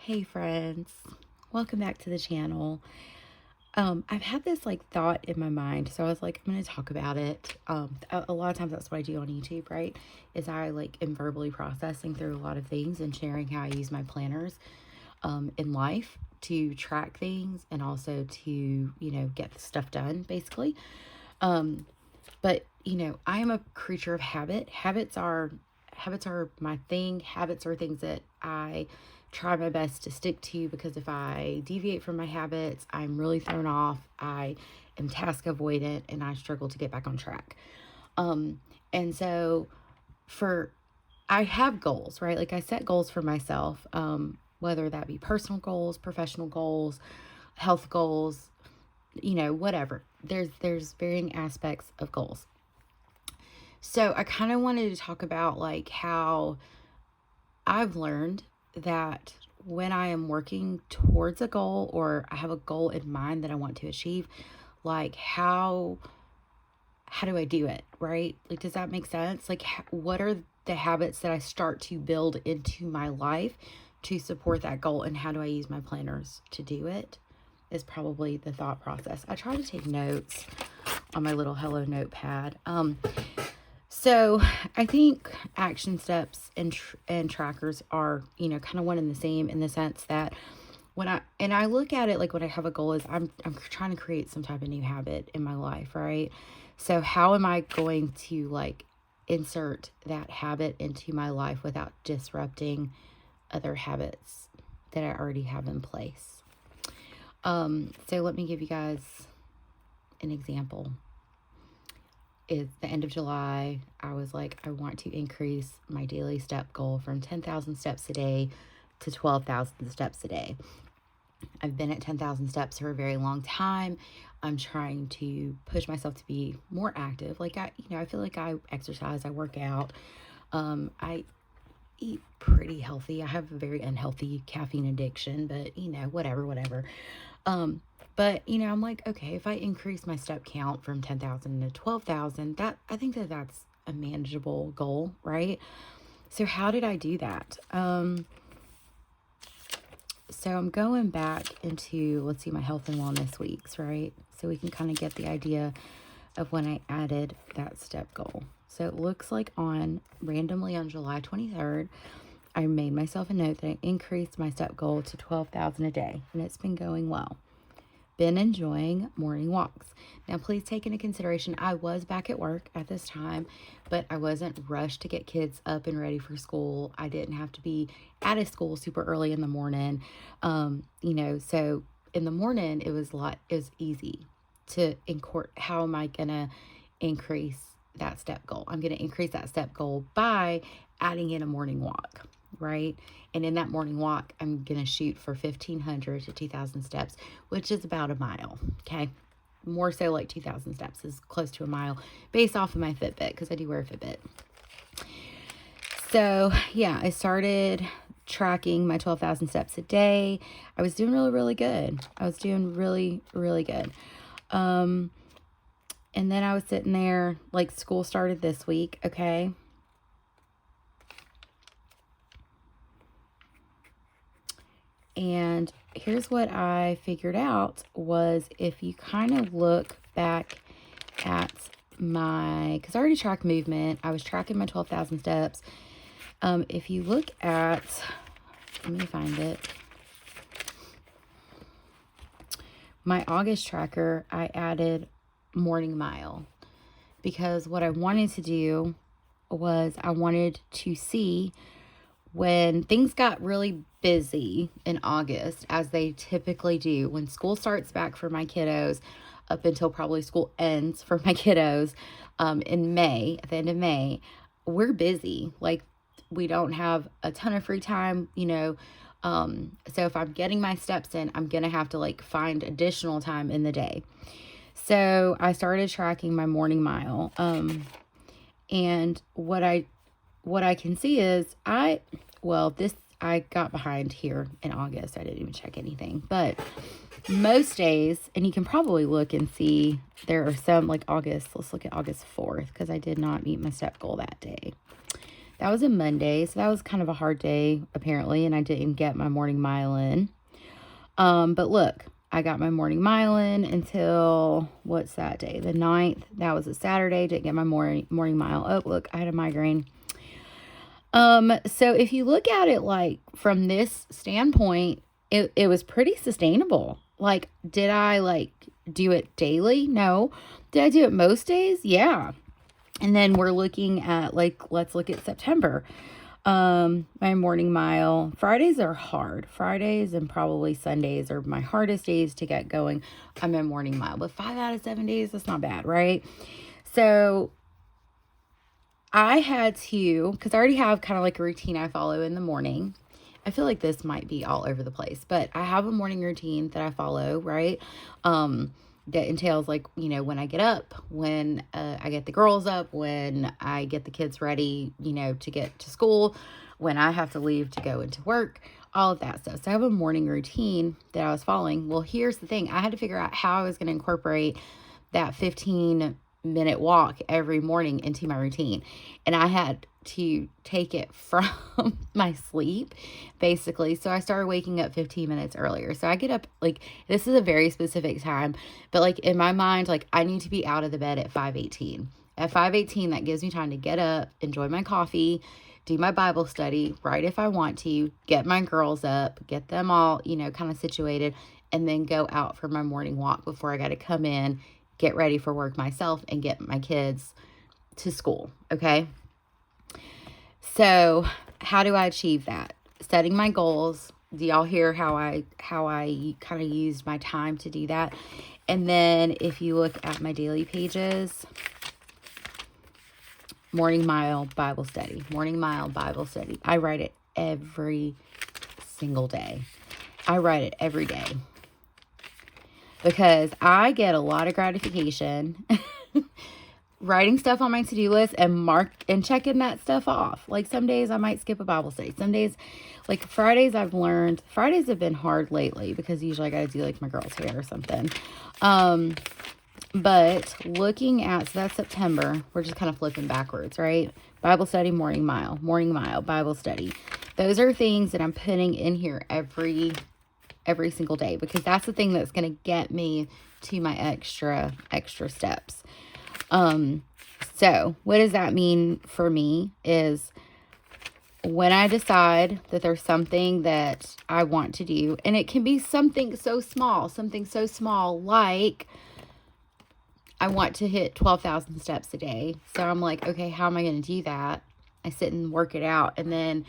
Hey friends, welcome back to the channel. I've had this thought in my mind, so I was like, I'm going to talk about it. A lot of times that's what I do on YouTube, right? Is I am verbally processing through a lot of things and sharing how I use my planners in life to track things and also to, get stuff done basically. But I am a creature of habit. Habits are my thing. Habits are things that I try my best to stick to, because if I deviate from my habits, I'm really thrown off. I am task avoidant and I struggle to get back on track. And so for I have goals, right? Like I set goals for myself, whether that be personal goals, professional goals, health goals, whatever. There's varying aspects of goals. So I kind of wanted to talk about how I've learned that when I am working towards a goal, or I have a goal in mind that I want to achieve, how do I do it, right? Does that make sense? What are the habits that I start to build into my life to support that goal, and how do I use my planners to do it? Is probably the thought process. I try to take notes on my little Hello notepad. So I think action steps and trackers are, kind of one and the same, in the sense that when I look at it, when I have a goal, is I'm trying to create some type of new habit in my life, right? So how am I going to insert that habit into my life without disrupting other habits that I already have in place? So let me give you guys an example. It's the end of July. I was like, I want to increase my daily step goal from 10,000 steps a day to 12,000 steps a day. I've been at 10,000 steps for a very long time. I'm trying to push myself to be more active. I feel like I exercise, I work out. I eat pretty healthy. I have a very unhealthy caffeine addiction, but whatever. But I'm like, okay, if I increase my step count from 10,000 to 12,000, I think that's a manageable goal, right? So how did I do that? So I'm going back into, let's see, my health and wellness weeks, right? So we can kind of get the idea of when I added that step goal. So it looks like randomly on July 23rd, I made myself a note that I increased my step goal to 12,000 a day, and it's been going well. Been enjoying morning walks. Now, please take into consideration, I was back at work at this time, but I wasn't rushed to get kids up and ready for school. I didn't have to be out of school super early in the morning. So in the morning, it was easy to incorporate. How am I going to increase that step goal? I'm going to increase that step goal by adding in a morning walk, right? And in that morning walk, I'm going to shoot for 1,500 to 2,000 steps, which is about a mile, okay? More so 2,000 steps is close to a mile based off of my Fitbit, because I do wear a Fitbit. So, yeah, I started tracking my 12,000 steps a day. I was doing really, really good. I was doing really, really good. And then I was sitting there, school started this week, okay? And here's what I figured out was, if you kind of look back at because I already tracked movement. I was tracking my 12,000 steps. If you look at, let me find it. My August tracker, I added morning mile, because what I wanted to do was I wanted to see when things got really busy in August, as they typically do, when school starts back for my kiddos, up until probably school ends for my kiddos in May, at the end of May, we're busy. We don't have a ton of free time, so if I'm getting my steps in, I'm going to have to find additional time in the day. So I started tracking my morning mile. And what I can see is I got behind here in August. I didn't even check anything, but most days, and you can probably look and see, there are some August. Let's look at August 4th, because I did not meet my step goal that day. That was a Monday, so that was kind of a hard day, apparently, and I didn't get my morning mile in. But look, I got my morning mile in until, what's that day? The 9th. That was a Saturday. Didn't get my morning mile. Oh, look, I had a migraine. So if you look at it like from this standpoint, it was pretty sustainable. Like, did I like do it daily? No. Did I do it most days? Yeah. And then we're looking at like, let's look at September. My morning mile. Fridays are hard. Fridays and probably Sundays are my hardest days to get going on my morning mile. But 5 out of 7 days, that's not bad, right? So I had to, because I already have kind of like a routine I follow in the morning. I feel like this might be all over the place, but I have a morning routine that I follow, right? That entails like, you know, when I get up, when I get the girls up, when I get the kids ready, you know, to get to school, when I have to leave to go into work, all of that stuff. So I have a morning routine that I was following. Well, here's the thing. I had to figure out how I was going to incorporate that 15-minute walk every morning into my routine. And I had to take it from my sleep, basically. So I started waking up 15 minutes earlier. So I get up, like, this is a very specific time, but like in my mind, like I need to be out of the bed at 5:18. At 5:18, that gives me time to get up, enjoy my coffee, do my Bible study, write if I want to, get my girls up, get them all, you know, kind of situated, and then go out for my morning walk before I got to come in, get ready for work myself, and get my kids to school. Okay. So how do I achieve that? Setting my goals. Do y'all hear how I kind of used my time to do that? And then if you look at my daily pages, morning mile Bible study, morning mile Bible study. I write it every single day. I write it every day because I get a lot of gratification writing stuff on my to-do list and checking that stuff off. Like some days I might skip a Bible study. Some days, like Fridays, Fridays have been hard lately because usually I got to do like my girl's hair or something. But looking at, so that's September, we're just kind of flipping backwards, right? Bible study, morning mile, Bible study. Those are things that I'm putting in here every single day because that's the thing that's going to get me to my extra steps. So what does that mean for me is when I decide that there's something that I want to do, and it can be something so small like I want to hit 12,000 steps a day. So I'm like, okay, how am I going to do that? I sit and work it out and then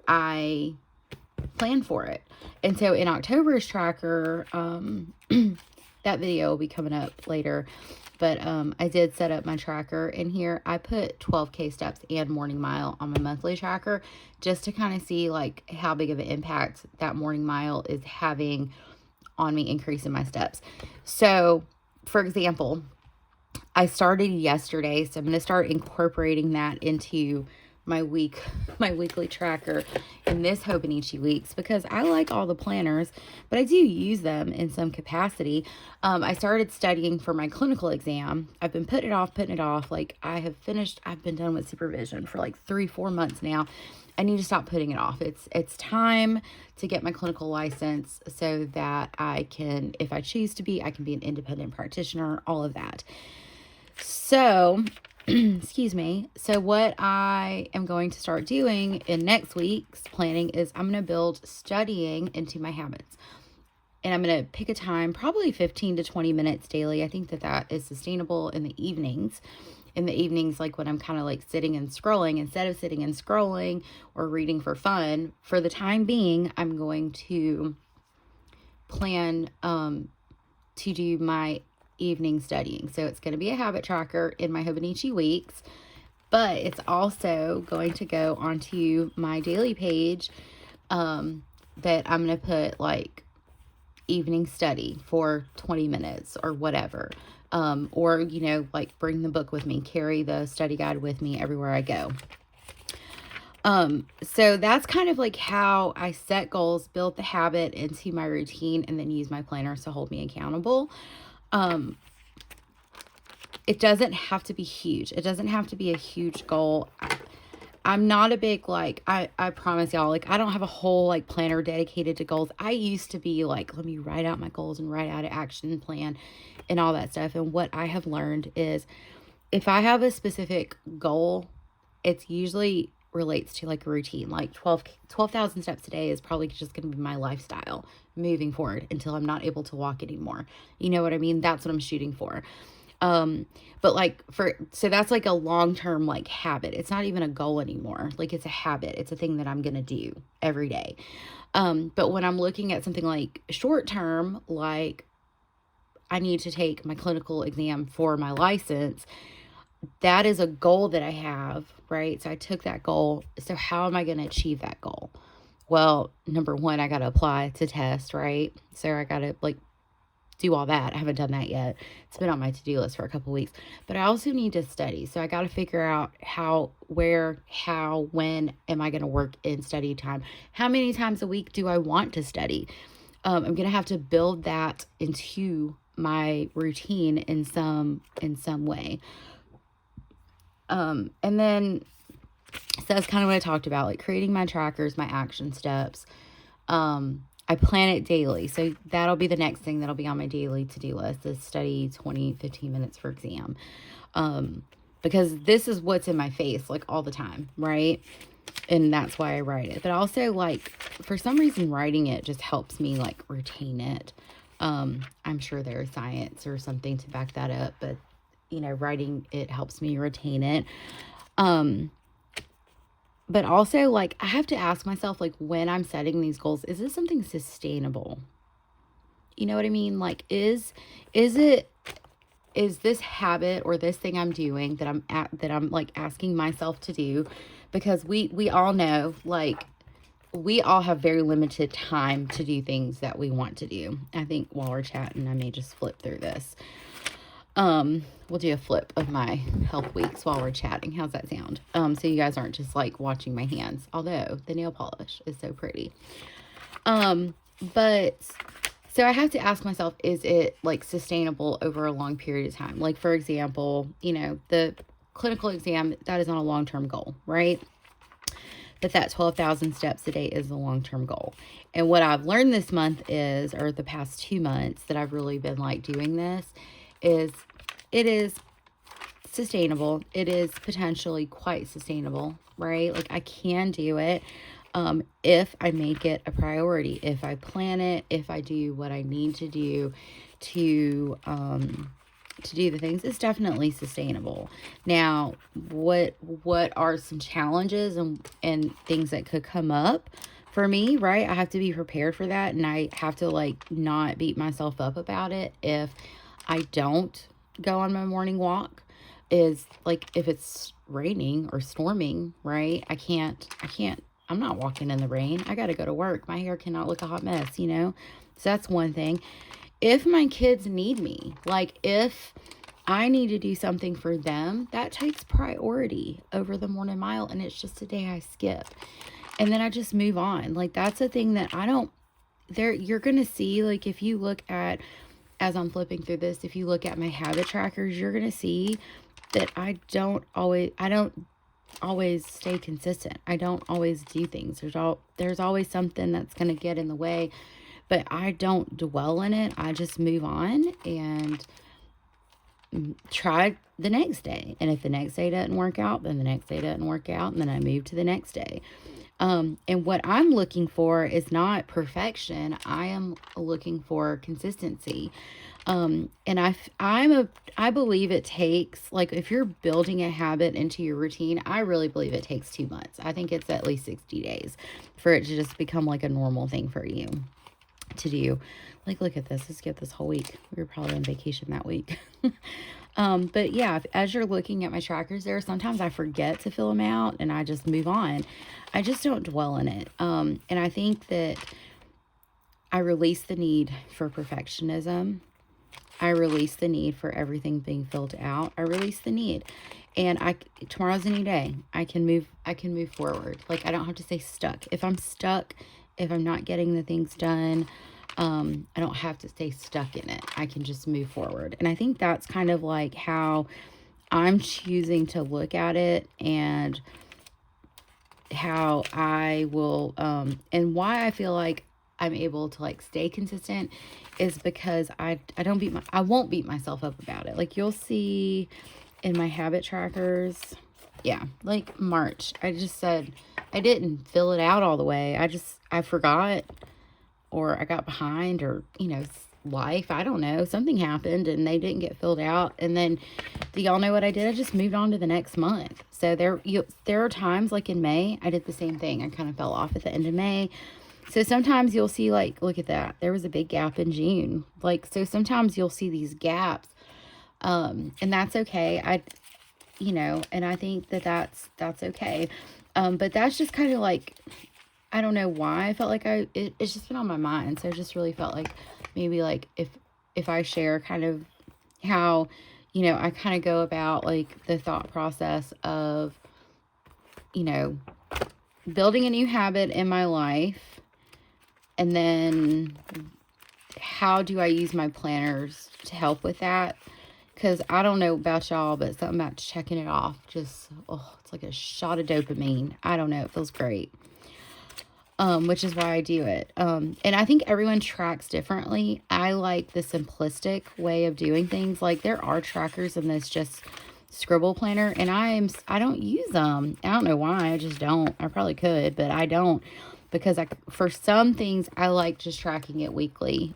I plan for it. And so in October's tracker, that video will be coming up later. But I did set up my tracker in here. I put 12K steps and morning mile on my monthly tracker just to kind of see like how big of an impact that morning mile is having on me increasing my steps. So, for example, I started yesterday, so I'm going to start incorporating that into my weekly tracker in this Hobonichi weeks because I like all the planners, but I do use them in some capacity. I started studying for my clinical exam. I've been putting it off. Like I've been done with supervision for like 3-4 months now. I need to stop putting it off. It's time to get my clinical license so that I can, if I choose to be, I can be an independent practitioner, all of that. So, excuse me. So what I am going to start doing in next week's planning is I'm going to build studying into my habits. And I'm going to pick a time, probably 15 to 20 minutes daily. I think that is sustainable in the evenings. In the evenings, like when I'm kind of like sitting and scrolling, instead of sitting and scrolling or reading for fun, for the time being, I'm going to plan to do my evening studying. So it's going to be a habit tracker in my Hobonichi weeks, but it's also going to go onto my daily page that I'm going to put like evening study for 20 minutes or whatever. Or, you know, like bring the book with me, carry the study guide with me everywhere I go. So that's kind of like how I set goals, build the habit into my routine, and then use my planners to hold me accountable. It doesn't have to be huge. It doesn't have to be a huge goal. I'm not a big, like, I promise y'all, like, I don't have a whole, like, planner dedicated to goals. I used to be like, let me write out my goals and write out an action plan and all that stuff. And what I have learned is if I have a specific goal, it's usually relates to like a routine. Like 12,000 steps a day is probably just going to be my lifestyle moving forward until I'm not able to walk anymore. You know what I mean? That's what I'm shooting for. But like so that's like a long-term like habit. It's not even a goal anymore. Like it's a habit. It's a thing that I'm going to do every day. But when I'm looking at something like short term, like I need to take my clinical exam for my license, that is a goal that I have, right? So I took that goal. So how am I going to achieve that goal? Well, number one, I got to apply to test, right? So I got to like do all that. I haven't done that yet. It's been on my to-do list for a couple weeks, but I also need to study. So I got to figure out how, where, how, when am I going to work in study time? How many times a week do I want to study? I'm going to have to build that into my routine in some way. And then, so that's kind of what I talked about, like creating my trackers, my action steps. I plan it daily. So that'll be the next thing that'll be on my daily to-do list is study 15 minutes for exam. Because this is what's in my face, like all the time, right? And that's why I write it. But also, like, for some reason, writing it just helps me, like, retain it. I'm sure there's science or something to back that up, but you know, writing it helps me retain it. But also, like, I have to ask myself, like, when I'm setting these goals, is this something sustainable? You know what I mean? Like, is this habit or this thing I'm doing that I'm like asking myself to do? Because we all know, like, we all have very limited time to do things that we want to do. I think while we're chatting, I may just flip through this. We'll do a flip of my health weeks while we're chatting. How's that sound? So you guys aren't just like watching my hands, although the nail polish is so pretty. But so I have to ask myself, is it like sustainable over a long period of time? Like, for example, you know, the clinical exam, that is not a long-term goal, right? But that 12,000 steps a day is a long-term goal. And what I've learned this month is, or the past 2 months that I've really been like doing this, is it is sustainable. It is potentially quite sustainable, right? Like I can do it if I make it a priority, if I plan it, if I do what I need to do to do the things. It's definitely sustainable. Now, what are some challenges and things that could come up for me, right? I have to be prepared for that, and I have to like not beat myself up about it if I don't go on my morning walk. Is like if it's raining or storming, right? I'm not walking in the rain. I got to go to work. My hair cannot look a hot mess, you know? So that's one thing. If my kids need me, like if I need to do something for them, that takes priority over the morning mile, and it's just a day I skip. And then I just move on. Like that's a thing that you're going to see, like if you look at, as I'm flipping through this, if you look at my habit trackers, you're going to see that I don't always stay consistent. I don't always do things. There's always something that's going to get in the way, but I don't dwell in it. I just move on and try the next day. And if the next day doesn't work out, then the next day doesn't work out, and then I move to the next day. And what I'm looking for is not perfection. I am looking for consistency. And I believe it takes, like, if you're building a habit into your routine, I really believe it takes 2 months. I think it's at least 60 days for it to just become like a normal thing for you to do. Like, look at this. Let's get this whole week. We were probably on vacation that week. But yeah, as you're looking at my trackers there, sometimes I forget to fill them out and I just move on. I just don't dwell in it. And I think that I release the need for perfectionism. I release the need for everything being filled out. I release the need. And tomorrow's a new day. I can move forward. Like I don't have to stay stuck. If I'm stuck, if I'm not getting the things done, I don't have to stay stuck in it. I can just move forward. And I think that's kind of like how I'm choosing to look at it. And how I will, and why I feel like I'm able to like stay consistent is because I won't beat myself up about it. Like you'll see in my habit trackers, yeah, like March, I just said I didn't fill it out all the way. I forgot, or I got behind, or, life, I don't know, something happened and they didn't get filled out. And then, do y'all know what I did? I just moved on to the next month. So there are times like in May, I did the same thing. I kind of fell off at the end of May. So sometimes you'll see, like, look at that. There was a big gap in June. Like, so sometimes you'll see these gaps. And that's okay. And I think that that's okay. But that's just kind of like, I don't know why I felt like it's just been on my mind. So I just really felt like maybe like if I share kind of how, I kind of go about like the thought process of, building a new habit in my life, and then how do I use my planners to help with that? Because I don't know about y'all, but something about checking it off, just, it's like a shot of dopamine. I don't know. It feels great. Which is why I do it. And I think everyone tracks differently. I like the simplistic way of doing things. Like there are trackers in this just scribble planner, and I don't use them. I don't know why. I just don't. I probably could, but I don't, because for some things I like just tracking it weekly.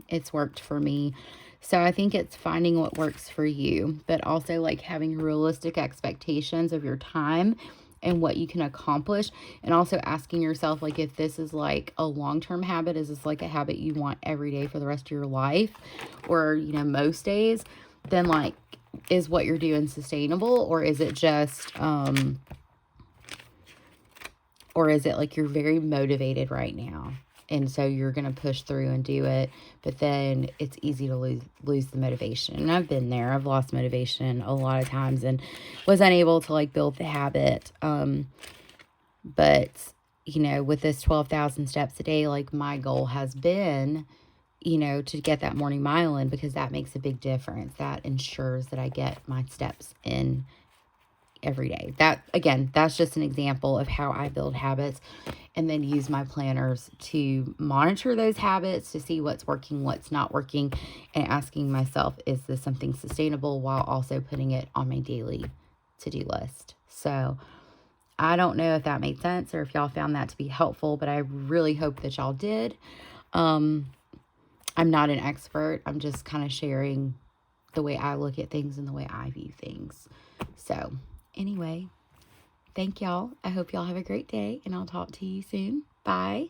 It's worked for me. So I think it's finding what works for you, but also like having realistic expectations of your time and what you can accomplish, and also asking yourself, like, if this is like a long-term habit, is this like a habit you want every day for the rest of your life, or, most days, then like, is what you're doing sustainable, or is it just, or is it like you're very motivated right now, and so you're going to push through and do it, but then it's easy to lose the motivation. And I've been there. I've lost motivation a lot of times and was unable to like build the habit. But, with this 12,000 steps a day, like my goal has been, to get that morning mile in, because that makes a big difference. That ensures that I get my steps in every day. That's just an example of how I build habits, and then use my planners to monitor those habits to see what's working, what's not working, and asking myself, is this something sustainable, while also putting it on my daily to-do list. So I don't know if that made sense or if y'all found that to be helpful, but I really hope that y'all did. I'm not an expert. I'm just kind of sharing the way I look at things and the way I view things. So anyway, thank y'all. I hope y'all have a great day, and I'll talk to you soon. Bye.